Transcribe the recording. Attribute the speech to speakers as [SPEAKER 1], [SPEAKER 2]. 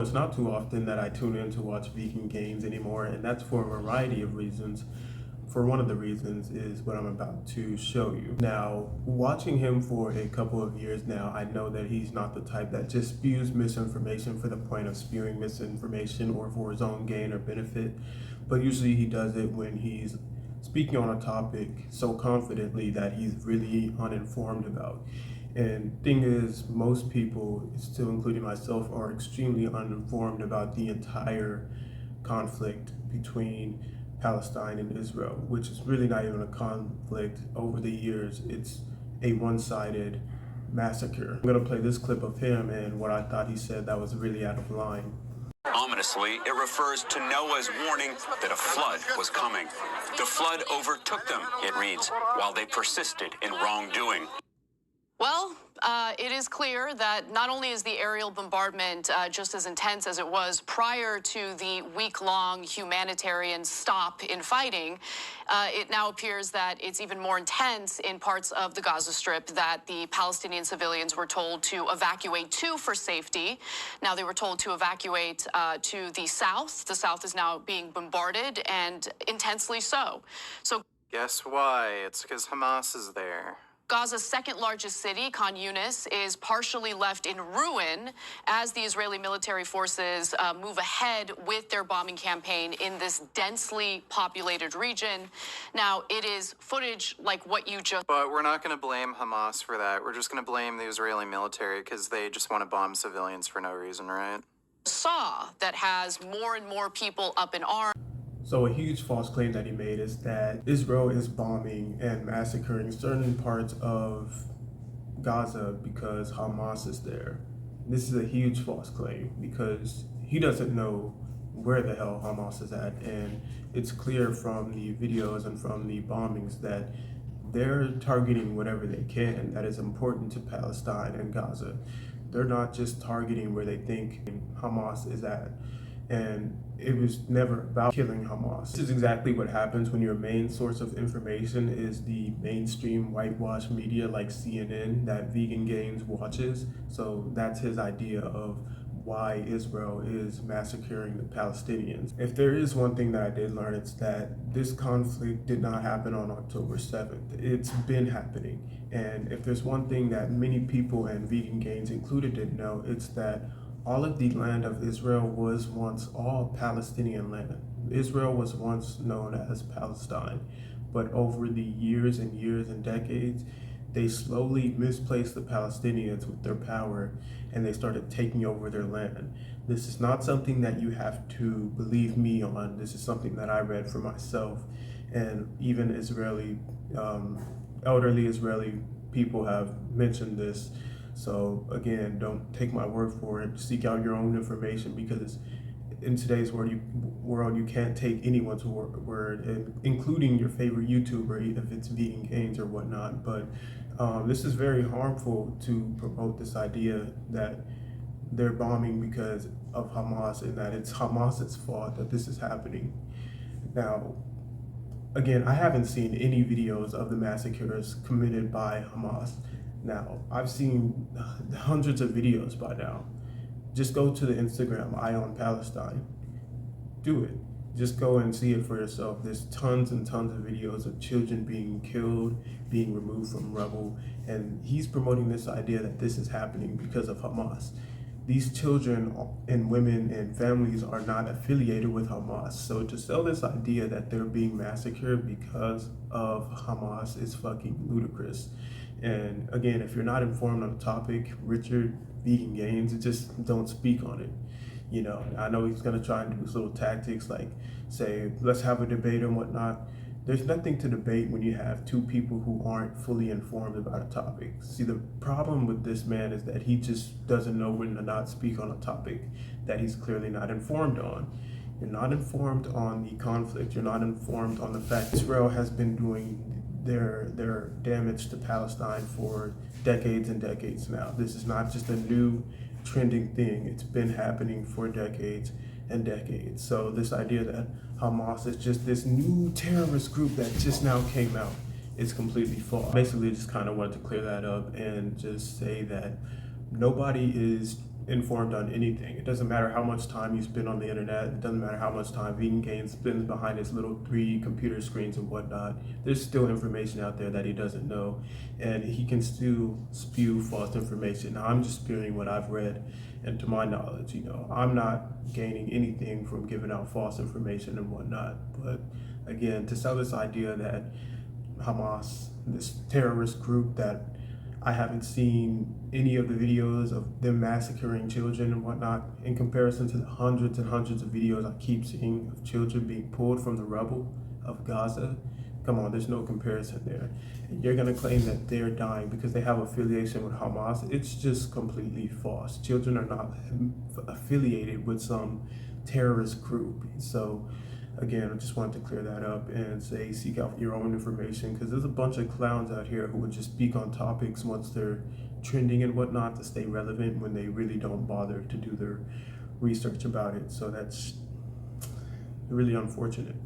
[SPEAKER 1] It's not too often that I tune in to watch vegan games anymore, and that's for a variety of reasons. For one of the reasons is what I'm about to show you. Now, watching him for a couple of years now, I know that he's not the type that just spews misinformation for the point of spewing misinformation or for his own gain or benefit, but usually he does it when he's speaking on a topic so confidently that he's really uninformed about. And thing is, most people, still including myself, are extremely uninformed about the entire conflict between Palestine and Israel, which is really not even a conflict over the years. It's a one-sided massacre. I'm gonna play this clip of him and what I thought he said that was really out of line.
[SPEAKER 2] Ominously, it refers to Noah's warning that a flood was coming. The flood overtook them, it reads, while they persisted in wrongdoing.
[SPEAKER 3] Well, it is clear that not only is the aerial bombardment just as intense as it was prior to the week-long humanitarian stop in fighting, it now appears that it's even more intense in parts of the Gaza Strip that the Palestinian civilians were told to evacuate to for safety. Now they were told to evacuate to the south. The south is now being bombarded, and intensely so. So
[SPEAKER 4] guess why? It's because Hamas is there.
[SPEAKER 3] Gaza's second largest city, Khan Yunis, is partially left in ruin as the Israeli military forces move ahead with their bombing campaign in this densely populated region. Now, it is footage like what you just...
[SPEAKER 4] But we're not going to blame Hamas for that. We're just going to blame the Israeli military because they just want to bomb civilians for no reason, right?
[SPEAKER 3] ...saw that has more and more people up in arms.
[SPEAKER 1] So a huge false claim that he made is that Israel is bombing and massacring certain parts of Gaza because Hamas is there. This is a huge false claim because he doesn't know where the hell Hamas is at, and it's clear from the videos and from the bombings that they're targeting whatever they can that is important to Palestine and Gaza. They're not just targeting where they think Hamas is at. And it was never about killing Hamas. This is exactly what happens when your main source of information is the mainstream whitewash media like CNN that Vegan Games watches. So that's his idea of why Israel is massacring the Palestinians. If there is one thing that I did learn, it's that this conflict did not happen on October 7th. It's been happening. And if there's one thing that many people, and Vegan Games included, didn't know, it's that all of the land of Israel was once all Palestinian land. Israel was once known as Palestine, but over the years and years and decades, they slowly misplaced the Palestinians with their power, and they started taking over their land. This is not something that you have to believe me on. This is something that I read for myself, and even elderly Israeli people have mentioned this. So again, don't take my word for it. Seek out your own information, because in today's world, you can't take anyone's word, including your favorite YouTuber, if it's Vegan Games or whatnot. But this is very harmful to promote this idea that they're bombing because of Hamas and that it's Hamas's fault that this is happening. Now, again, I haven't seen any videos of the massacres committed by Hamas. Now, I've seen hundreds of videos by now. Just go to the Instagram, Eye on Palestine. Do it. Just go and see it for yourself. There's tons and tons of videos of children being killed, being removed from rubble, and he's promoting this idea that this is happening because of Hamas. These children and women and families are not affiliated with Hamas. So to sell this idea that they're being massacred because of Hamas is fucking ludicrous. And again, if you're not informed on the topic, Richard, Vegan Games, just don't speak on it. You know, I know he's gonna try and do his little tactics like say, let's have a debate and whatnot. There's nothing to debate when you have two people who aren't fully informed about a topic. See, the problem with this man is that he just doesn't know when to not speak on a topic that he's clearly not informed on. You're not informed on the conflict. You're not informed on the fact Israel has been doing their damage to Palestine for decades and decades now. This is not just a new trending thing. It's been happening for decades and decades. So this idea that Hamas is just this new terrorist group that just now came out is completely false. Basically, just kind of wanted to clear that up and just say that nobody is informed on anything. It doesn't matter how much time you spend on the internet. It doesn't matter how much time Vegan Kane spends behind his little 3 computer screens and whatnot. There's still information out there that he doesn't know, and he can still spew false information. Now, I'm just spewing what I've read, and to my knowledge, I'm not gaining anything from giving out false information and whatnot. But again, to sell this idea that Hamas, this terrorist group that I haven't seen any of the videos of them massacring children and whatnot, in comparison to the hundreds and hundreds of videos I keep seeing of children being pulled from the rubble of Gaza. Come on, there's no comparison there. And you're gonna claim that they're dying because they have affiliation with Hamas. It's just completely false. Children are not affiliated with some terrorist group. So again, I just wanted to clear that up and say seek out your own information, because there's a bunch of clowns out here who would just speak on topics once they're trending and whatnot to stay relevant when they really don't bother to do their research about it. So that's really unfortunate.